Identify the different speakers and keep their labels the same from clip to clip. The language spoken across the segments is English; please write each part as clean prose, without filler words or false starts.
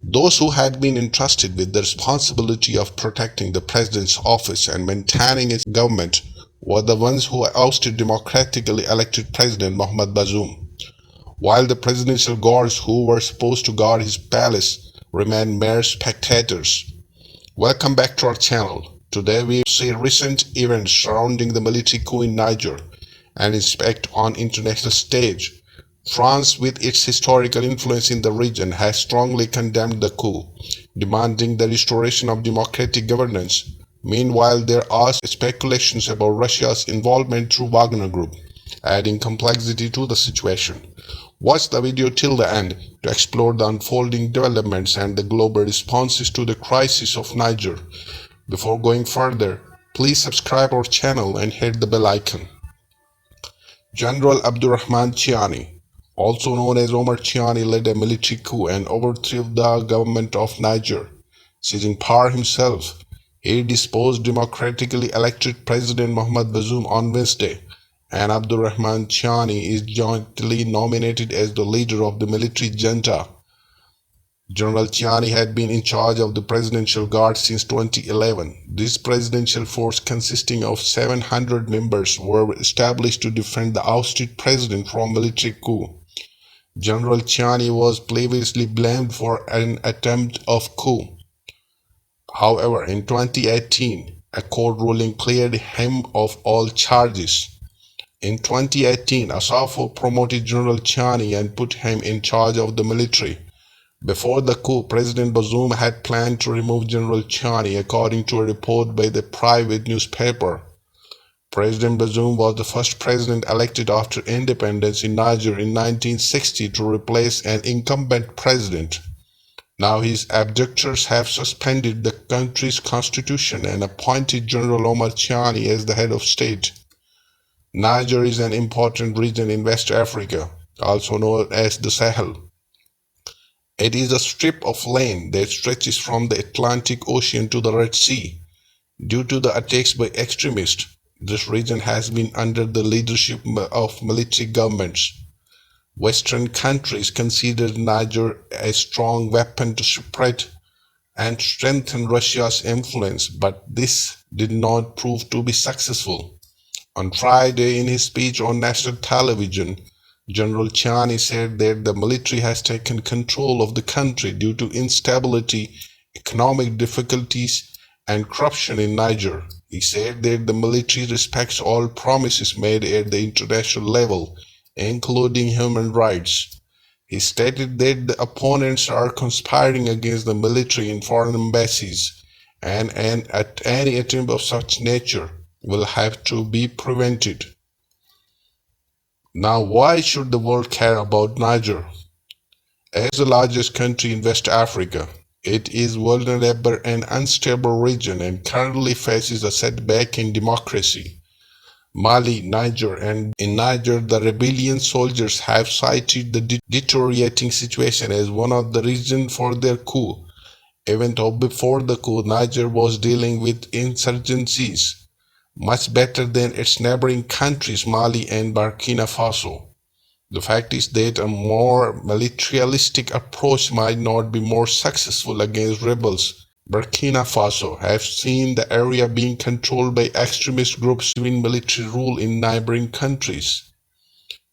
Speaker 1: Those who had been entrusted with the responsibility of protecting the president's office and maintaining its government were the ones who ousted democratically elected President Mohamed Bazoum, while the presidential guards who were supposed to guard his palace remained mere spectators. Welcome back to our channel. Today we see recent events surrounding the military coup in Niger and inspect on international stage. France, with its historical influence in the region, has strongly condemned the coup, demanding the restoration of democratic governance. Meanwhile, there are speculations about Russia's involvement through Wagner Group, adding complexity to the situation. Watch the video till the end to explore the unfolding developments and the global responses to the crisis of Niger. Before going further, please subscribe our channel and hit the bell icon. General Abdurrahman Chiani, also known as Omar Chiani, led a military coup and overthrew the government of Niger. Seizing power himself, he deposed democratically elected President Mohamed Bazoum on Wednesday, and Abdurrahman Chiani is jointly nominated as the leader of the military junta. General Chiani had been in charge of the Presidential Guard since 2011. This presidential force, consisting of 700 members, were established to defend the ousted president from military coup. General Chiani was previously blamed for an attempt of coup. However, in 2018, a court ruling cleared him of all charges. In 2018, Asafo promoted General Chiani and put him in charge of the military. Before the coup, President Bazoum had planned to remove General Chiani, according to a report by the private newspaper. President Bazoum was the first president elected after independence in Niger in 1960 to replace an incumbent president. Now his abductors have suspended the country's constitution and appointed General Omar Chiani as the head of state. Niger is an important region in West Africa, also known as the Sahel. It is a strip of land that stretches from the Atlantic Ocean to the Red Sea. Due to the attacks by extremists, this region has been under the leadership of military governments. Western countries considered Niger a strong weapon to spread and strengthen Russia's influence, but this did not prove to be successful. On Friday, in his speech on national television, General Chiani said that the military has taken control of the country due to instability, economic difficulties, and corruption in Niger. He said that the military respects all promises made at the international level, including human rights. He stated that the opponents are conspiring against the military in foreign embassies, and any attempt of such nature will have to be prevented. Now, why should the world care about Niger? As the largest country in West Africa, it is a vulnerable and unstable region and currently faces a setback in democracy. Mali, Niger, and in Niger, the rebellion soldiers have cited the deteriorating situation as one of the reasons for their coup. Even though before the coup, Niger was dealing with insurgencies much better than its neighboring countries Mali and Burkina Faso. The fact is that a more militaristic approach might not be more successful against rebels. Burkina Faso have seen the area being controlled by extremist groups giving military rule in neighboring countries.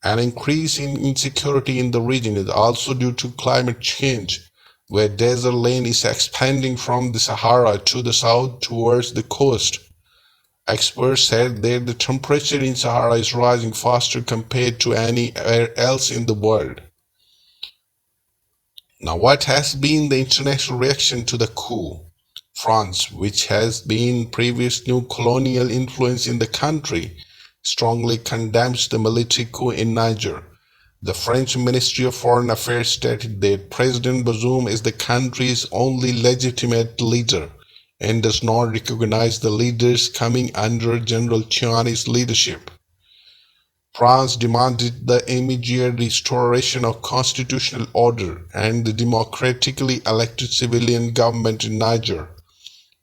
Speaker 1: An increase in insecurity in the region is also due to climate change, where desert land is expanding from the Sahara to the south towards the coast. Experts said that the temperature in Sahara is rising faster compared to anywhere else in the world. Now, what has been the international reaction to the coup? France, which has been previous new colonial influence in the country, strongly condemns the military coup in Niger. The French Ministry of Foreign Affairs stated that President Bazoum is the country's only legitimate leader and does not recognize the leaders coming under General Chiani's leadership. France demanded the immediate restoration of constitutional order and the democratically elected civilian government in Niger.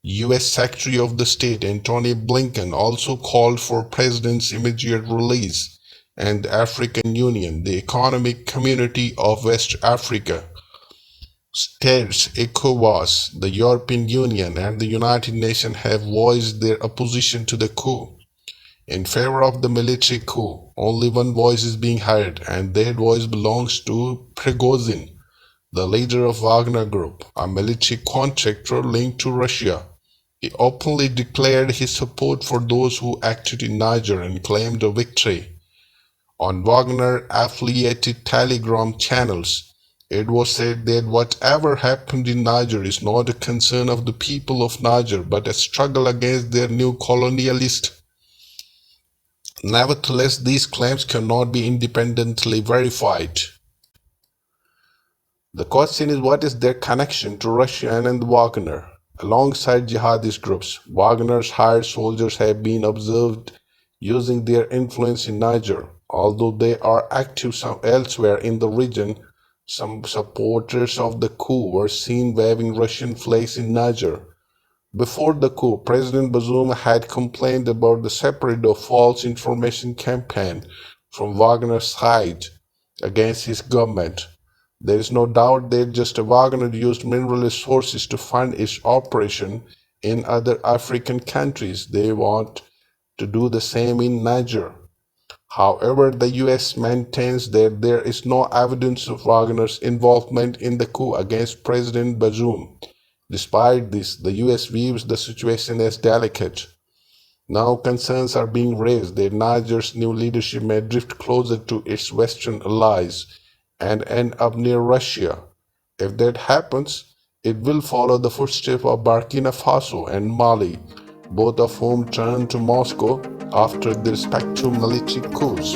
Speaker 1: U.S. Secretary of the State Antony Blinken also called for President's immediate release, and the African Union, the Economic Community of West Africa, States, ECOWAS, the European Union, and the United Nations have voiced their opposition to the coup. In favor of the military coup, only one voice is being heard, and that voice belongs to Prigozhin, the leader of Wagner Group, a military contractor linked to Russia. He openly declared his support for those who acted in Niger and claimed a victory. On Wagner-affiliated Telegram channels, it was said that whatever happened in Niger is not a concern of the people of Niger, but a struggle against their new colonialist. Nevertheless, these claims cannot be independently verified. The question is, what is their connection to Russia and Wagner? Alongside jihadist groups, Wagner's hired soldiers have been observed using their influence in Niger. Although they are active elsewhere in the region, some supporters of the coup were seen waving Russian flags in Niger. Before the coup, President Bazoum had complained about the spread of false information campaign from Wagner's side against his government. There is no doubt that just Wagner used mineral resources to fund its operation in other African countries. They want to do the same in Niger. However, the US maintains that there is no evidence of Wagner's involvement in the coup against President Bazoum. Despite this, the US views the situation as delicate. Now concerns are being raised that Niger's new leadership may drift closer to its Western allies and end up near Russia. If that happens, it will follow the footsteps of Burkina Faso and Mali, both of whom turned to Moscow after their respective military coups.